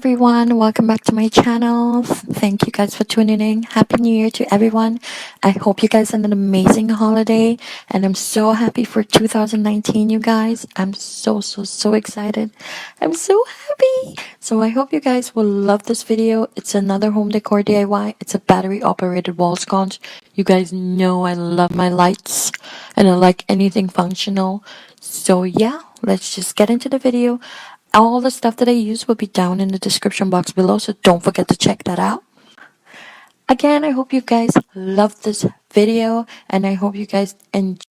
everyone, welcome back to my channel. Thank you guys for tuning in. Happy New Year to everyone. I hope you guys had an amazing holiday, and I'm so happy for 2019, you guys. I'm so excited. I'm so happy. So I hope you guys will love this video. It's another home decor DIY. It's a battery operated wall sconce. You guys know I love my lights and I like anything functional. So yeah, let's just get into the video. All the stuff that I use will be down in the description box below, so don't forget to check that out. Again, I hope you guys love this video, and I hope you guys enjoy.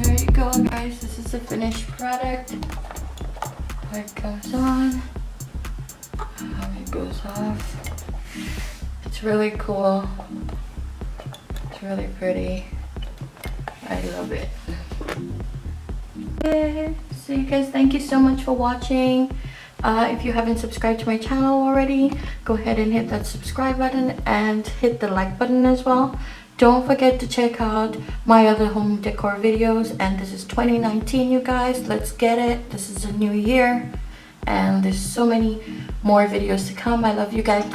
There you go, guys. This is the finished product. how it goes on, how it goes off. It's really cool. It's really pretty. I love it. Okay, so you guys, thank you so much for watching. If you haven't subscribed to my channel already, go ahead and hit that subscribe button and hit the like button as well. Don't forget to check out my other home decor videos. And this is 2019, you guys. Let's get it. This is a new year. And there's so many more videos to come. I love you guys.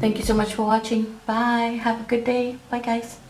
Thank you so much for watching. Bye. Have a good day. Bye, guys.